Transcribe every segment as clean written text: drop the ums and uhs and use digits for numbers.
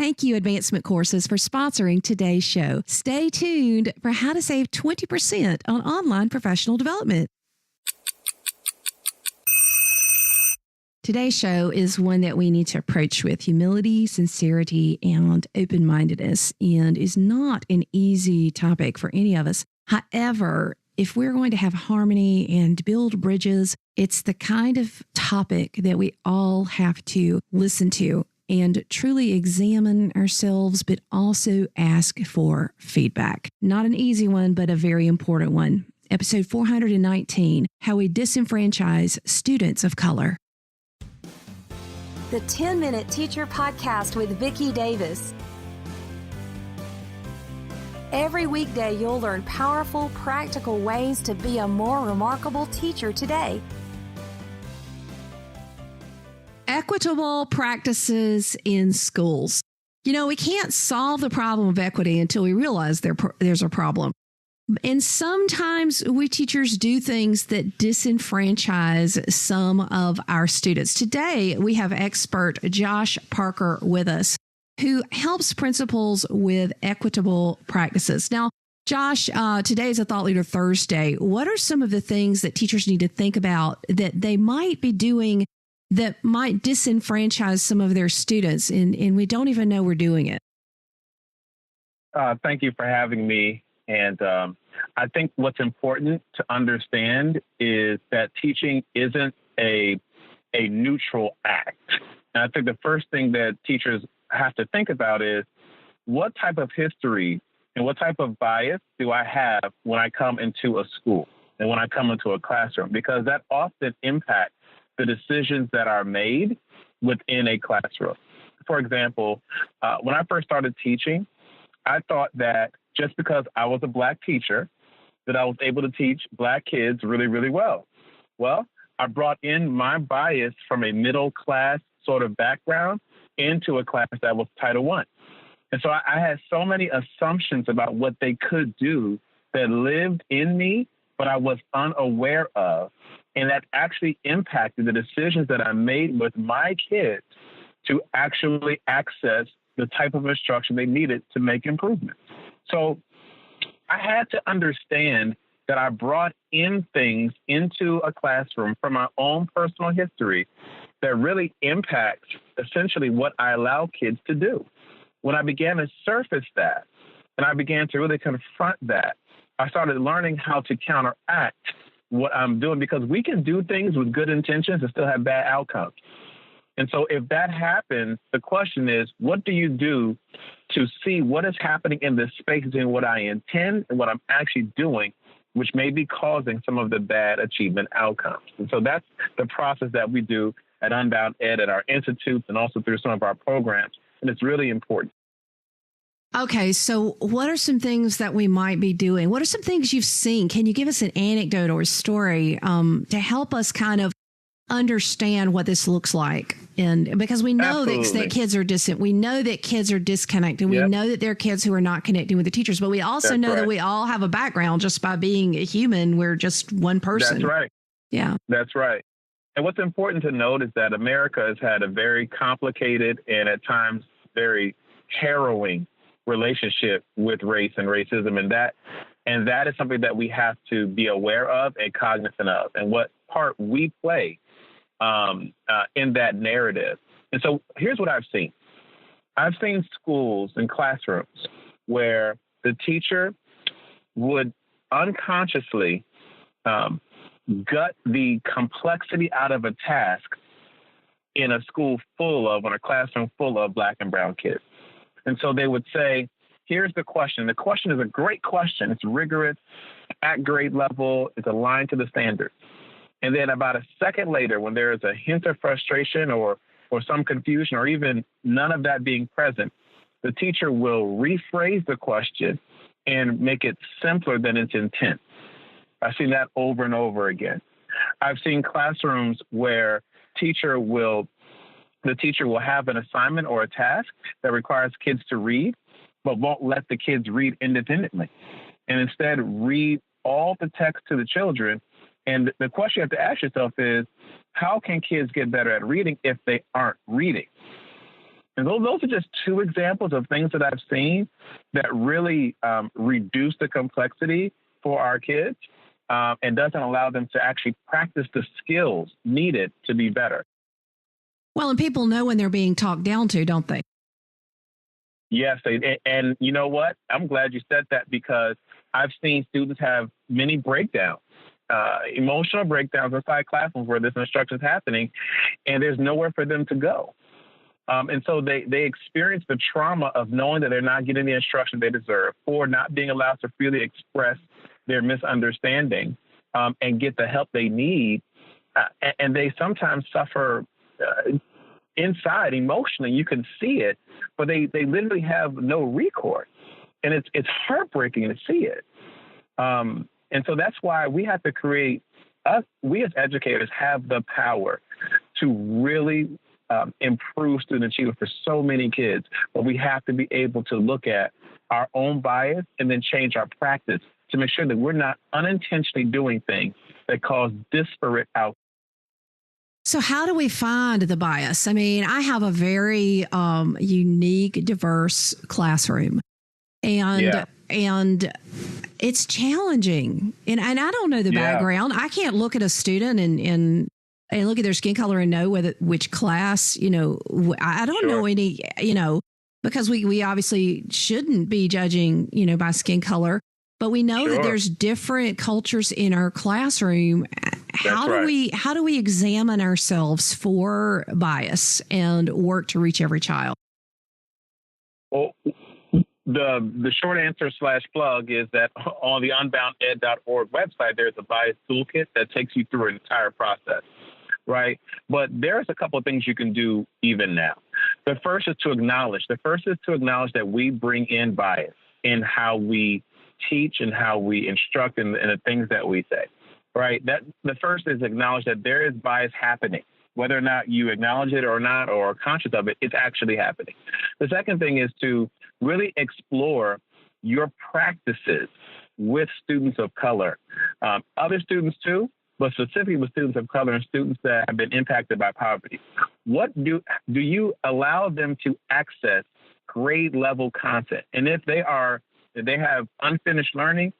Thank you, Advancement Courses, for sponsoring today's show. Stay tuned for how to save 20% on online professional development. Today's show is one that we need to approach with humility, sincerity, and open-mindedness, and is not an easy topic for any of us. However, if we're going to have harmony and build bridges, it's the kind of topic that we all have to listen to and truly examine ourselves, but also ask for feedback. Not an easy one, but a very important one. Episode 419, How We Disenfranchise Students of Color. The 10-Minute Teacher Podcast with Vicki Davis. Every weekday, you'll learn powerful, practical ways to be a more remarkable teacher today. Equitable practices in schools. You know, we can't solve the problem of equity until we realize there's a problem. And sometimes we teachers do things that disenfranchise some of our students. Today, we have expert Josh Parker with us, who helps principals with equitable practices. Now, Josh, today is a Thought Leader Thursday. What are some of the things that teachers need to think about that they might be doing that might disenfranchise some of their students, and we don't even know we're doing it? Thank you for having me. And I think what's important to understand is that teaching isn't a neutral act. And I think the first thing that teachers have to think about is, what type of history and what type of bias do I have when I come into a school and when I come into a classroom? Because that often impacts the decisions that are made within a classroom. For example, when I first started teaching, I thought that just because I was a Black teacher, that I was able to teach Black kids really, really well. Well, I brought in my bias from a middle class sort of background into a class that was Title I. And so I had so many assumptions about what they could do that lived in me, but I was unaware of. And that actually impacted the decisions that I made with my kids to actually access the type of instruction they needed to make improvements. So I had to understand that I brought in things into a classroom from my own personal history that really impacts essentially what I allow kids to do. When I began to surface that and I began to really confront that, I started learning how to counteract what I'm doing, because we can do things with good intentions and still have bad outcomes. And so if that happens, the question is, what do you do to see what is happening in the space between what I intend and what I'm actually doing, which may be causing some of the bad achievement outcomes? And so that's the process that we do at Unbound Ed at our institutes and also through some of our programs. And it's really important. Okay, so what are some things that we might be doing? What are some things you've seen? Can you give us an anecdote or a story to help us kind of understand what this looks like? And because we know that kids are we know that kids are disconnected. Yep. We know that there are kids who are not connecting with the teachers, but we also know that we all have a background just by being a human. We're just one person. That's right. Yeah. That's right. And what's important to note is that America has had a very complicated and at times very harrowing relationship with race and racism, and that is something that we have to be aware of and cognizant of, and what part we play in that narrative. And so here's what I've seen. I've seen schools and classrooms where the teacher would unconsciously gut the complexity out of a task in a school in a classroom full of Black and brown kids. And so they would say, here's the question. The question is a great question. It's rigorous, at grade level, it's aligned to the standards. And then about a second later, when there is a hint of frustration or some confusion or even none of that being present, the teacher will rephrase the question and make it simpler than its intent. I've seen that over and over again. I've seen classrooms where the teacher will have an assignment or a task that requires kids to read, but won't let the kids read independently, and instead read all the text to the children. And the question you have to ask yourself is, how can kids get better at reading if they aren't reading? And those are just two examples of things that I've seen that really reduce the complexity for our kids and doesn't allow them to actually practice the skills needed to be better. Well, and people know when they're being talked down to, don't they? Yes. And you know what? I'm glad you said that, because I've seen students have many breakdowns, emotional breakdowns inside classrooms where this instruction is happening, and there's nowhere for them to go. And so they experience the trauma of knowing that they're not getting the instruction they deserve, or not being allowed to freely express their misunderstanding and get the help they need. And they sometimes suffer inside emotionally. You can see it, but they literally have no recourse. And it's heartbreaking to see it. And so that's why we have to we as educators have the power to really improve student achievement for so many kids. But we have to be able to look at our own bias and then change our practice to make sure that we're not unintentionally doing things that cause disparate outcomes. So how do we find the bias? I mean, I have a very unique, diverse classroom, and it's challenging. And I don't know the background. I can't look at a student and look at their skin color and know which class, I don't know any, because we obviously shouldn't be judging, by skin color, but we know that there's different cultures in our classroom. How do we examine ourselves for bias and work to reach every child? Well, the short answer / plug is that on the unbounded.org website, there's a bias toolkit that takes you through an entire process, right? But there's a couple of things you can do even now. The first is to acknowledge that we bring in bias in how we teach and how we instruct and the things that we say. Right. That the first is acknowledge that there is bias happening, whether or not you acknowledge it or not, or are conscious of it, it's actually happening. The second thing is to really explore your practices with students of color, other students too, but specifically with students of color and students that have been impacted by poverty. What do you allow them to access grade level content? And if they have unfinished learning,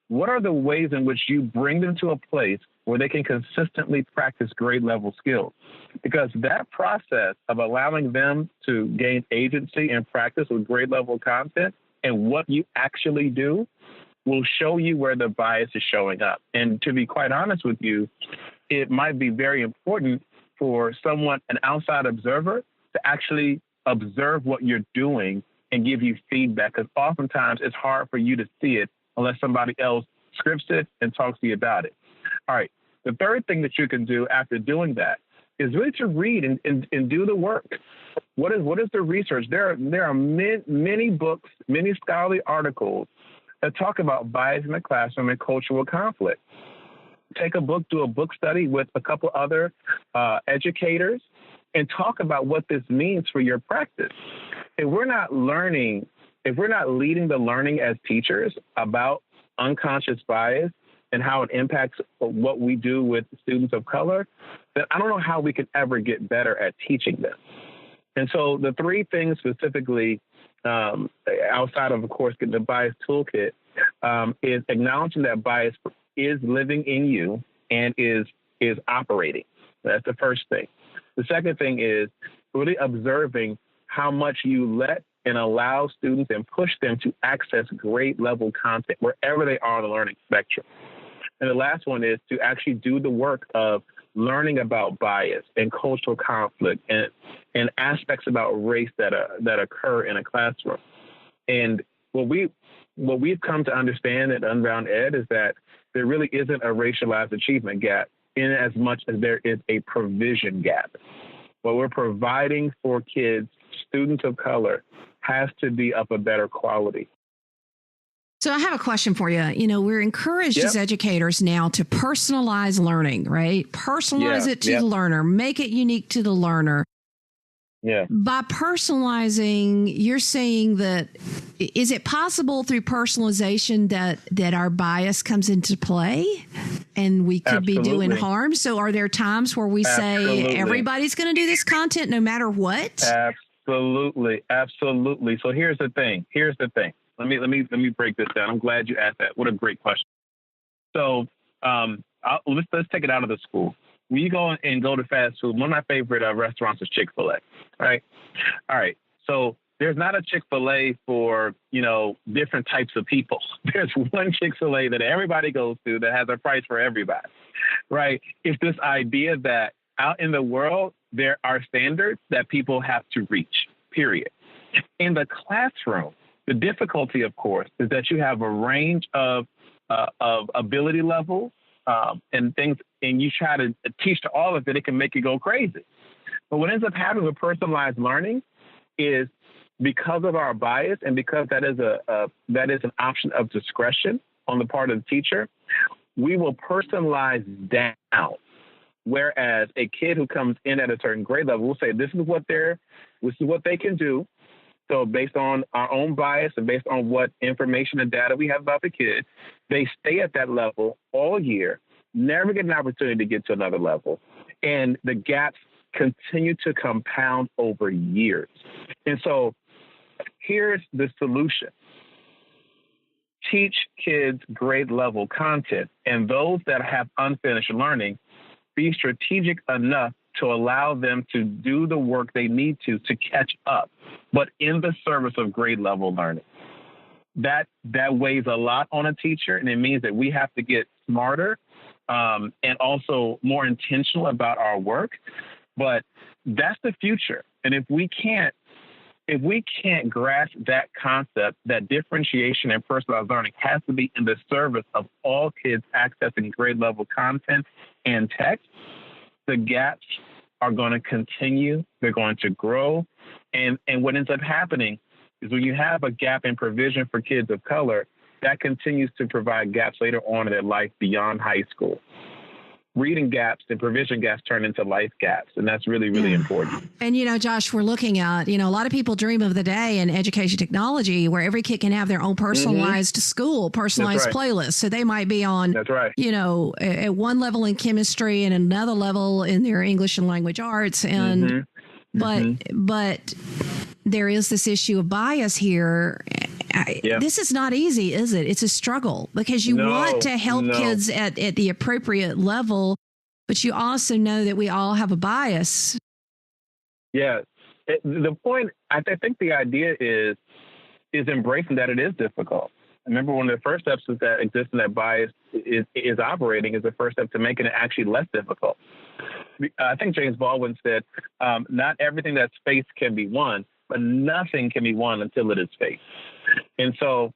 what are the ways in which you bring them to a place where they can consistently practice grade level skills? Because that process of allowing them to gain agency and practice with grade level content and what you actually do will show you where the bias is showing up. And to be quite honest with you, it might be very important for someone, an outside observer, to actually observe what you're doing and give you feedback, because oftentimes it's hard for you to see it unless somebody else scripts it and talks to you about it. All right. The third thing that you can do after doing that is really to read and do the work. What is the research? There are many books, many scholarly articles that talk about bias in the classroom and cultural conflict. Take a book, do a book study with a couple other educators, and talk about what this means for your practice. If we're not leading the learning as teachers about unconscious bias and how it impacts what we do with students of color, then I don't know how we can ever get better at teaching them. And so the three things specifically, outside of course, getting the bias toolkit, is acknowledging that bias is living in you and is operating. That's the first thing. The second thing is really observing how much you let and allow students and push them to access grade level content wherever they are on the learning spectrum. And the last one is to actually do the work of learning about bias and cultural conflict and aspects about race that occur in a classroom. And what we've come to understand at Unbound Ed is that there really isn't a racialized achievement gap in as much as there is a provision gap. What we're providing for kids, students of color, has to be of a better quality. So I have a question for you. We're encouraged as educators now to personalize learning, right? Personalize it to the learner, make it unique to the learner. Yeah. By personalizing, you're saying that, is it possible through personalization that our bias comes into play and we could be doing harm? So are there times where we say everybody's going to do this content no matter what? Absolutely. Absolutely. So here's the thing. Let me break this down. I'm glad you asked that. What a great question. So let's take it out of the school. When you go to fast food, one of my favorite restaurants is Chick-fil-A. Right. All right. So there's not a Chick-fil-A for, different types of people. There's one Chick-fil-A that everybody goes to that has a price for everybody. Right. It's this idea that out in the world, there are standards that people have to reach, period. In the classroom, the difficulty, of course, is that you have a range of ability levels and things, and you try to teach to all of it, it can make you go crazy. But what ends up happening with personalized learning is because of our bias and because that is an option of discretion on the part of the teacher, we will personalize down. Whereas a kid who comes in at a certain grade level will say, this is what they can do. So based on our own bias and based on what information and data we have about the kid, they stay at that level all year, never get an opportunity to get to another level. And the gaps continue to compound over years. And so here's the solution. Teach kids grade level content, and those that have unfinished learning, be strategic enough to allow them to do the work they need to catch up, but in the service of grade level learning. That weighs a lot on a teacher, and it means that we have to get smarter and also more intentional about our work. But that's the future. And if we can't grasp that concept, that differentiation and personalized learning has to be in the service of all kids accessing grade level content and text, the gaps are going to continue. They're going to grow. And what ends up happening is when you have a gap in provision for kids of color, that continues to provide gaps later on in their life beyond high school. Reading gaps and provision gaps turn into life gaps. And that's really, really important. And, Josh, we're looking at, a lot of people dream of the day in education technology where every kid can have their own personalized school, personalized playlist. So they might be on, at one level in chemistry and another level in their English and language arts. And but there is this issue of bias here. This is not easy, is it? It's a struggle because you want to help kids at the appropriate level, but you also know that we all have a bias. Yeah. The point, I think the idea is embracing that it is difficult. I remember one of the first steps is that existing that bias is operating is the first step to making it actually less difficult. I think James Baldwin said, not everything that's faced can be won, but nothing can be won until it is faced. And so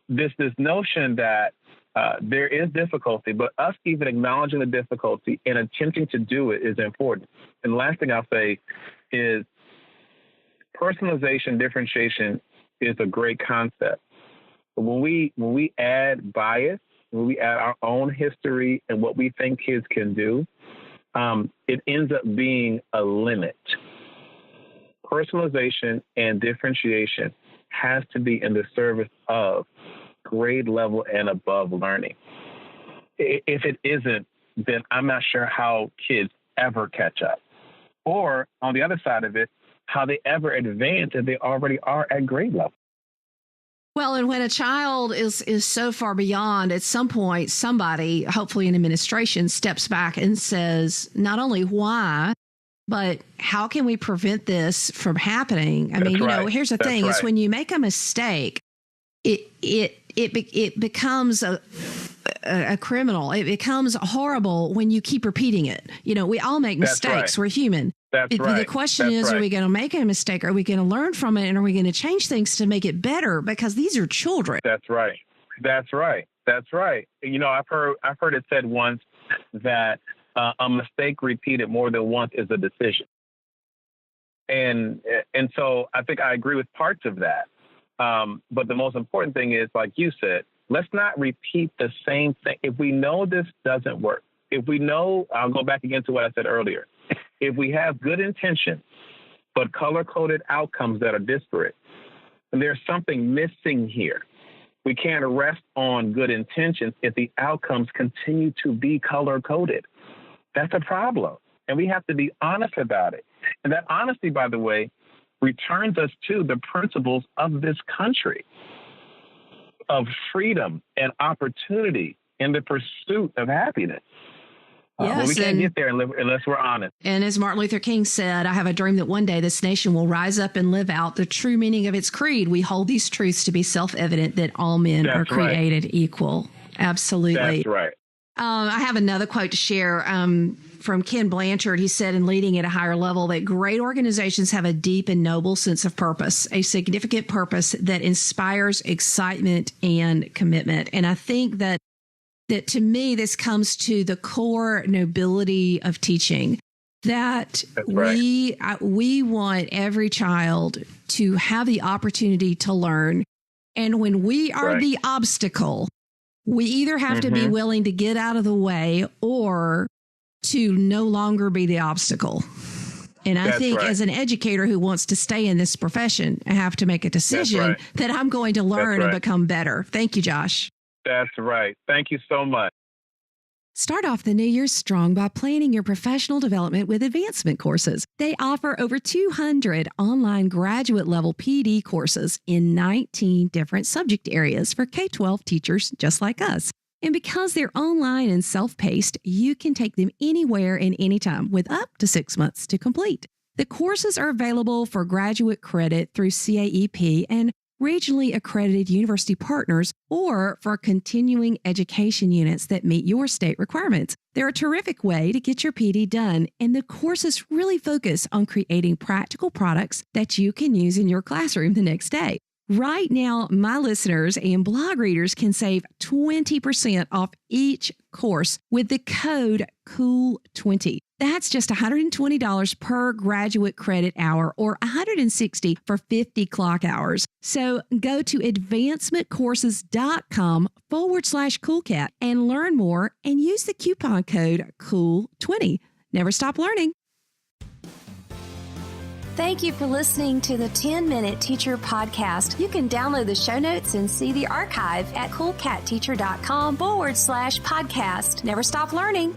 this notion that there is difficulty, but us even acknowledging the difficulty and attempting to do it is important. And the last thing I'll say is personalization, differentiation is a great concept. But when we add bias, when we add our own history and what we think kids can do, it ends up being a limit. Personalization and differentiation has to be in the service of grade level and above learning. If it isn't, then I'm not sure how kids ever catch up. Or on the other side of it, how they ever advance if they already are at grade level. Well, and when a child is so far beyond, at some point, somebody, hopefully in administration, steps back and says, not only why, but how can we prevent this from happening? I mean, here's the thing is when you make a mistake, it becomes a criminal. It becomes horrible when you keep repeating it. We all make mistakes. We're human. The question is, are we going to make a mistake? Are we going to learn from it? And are we going to change things to make it better? Because these are children. That's right. I've heard it said once that a mistake repeated more than once is a decision. And so I think I agree with parts of that. But the most important thing is, like you said, let's not repeat the same thing. If we know this doesn't work, I'll go back again to what I said earlier. If we have good intentions, but color-coded outcomes that are disparate, and there's something missing here. We can't rest on good intentions if the outcomes continue to be color-coded. That's a problem. And we have to be honest about it. And that honesty, by the way, returns us to the principles of this country of freedom and opportunity in the pursuit of happiness. Yes, but we can't get there unless we're honest. And as Martin Luther King said, I have a dream that one day this nation will rise up and live out the true meaning of its creed. We hold these truths to be self-evident that all men are created equal. Absolutely. That's right. I have another quote to share from Ken Blanchard. He said, in leading at a higher level, that great organizations have a deep and noble sense of purpose, a significant purpose that inspires excitement and commitment. And I think that to me, this comes to the core nobility of teaching, that we want every child to have the opportunity to learn. And when we are the obstacle, we either have to be willing to get out of the way or to no longer be the obstacle. And I think as an educator who wants to stay in this profession, I have to make a decision that I'm going to learn and become better. Thank you, Josh. That's right. Thank you so much. Start off the new year strong by planning your professional development with advancement courses. They offer over 200 online graduate-level PD courses in 19 different subject areas for K-12 teachers just like us. And because they're online and self-paced, you can take them anywhere and anytime with up to 6 months to complete. The courses are available for graduate credit through CAEP and regionally accredited university partners, or for continuing education units that meet your state requirements. They're a terrific way to get your PD done, and the courses really focus on creating practical products that you can use in your classroom the next day. Right now, my listeners and blog readers can save 20% off each course with the code COOL20. That's just $120 per graduate credit hour, or $160 for 50 clock hours. So go to advancementcourses.com/coolcat and learn more and use the coupon code COOL20. Never stop learning. Thank you for listening to the 10-Minute Teacher Podcast. You can download the show notes and see the archive at coolcatteacher.com/podcast. Never stop learning.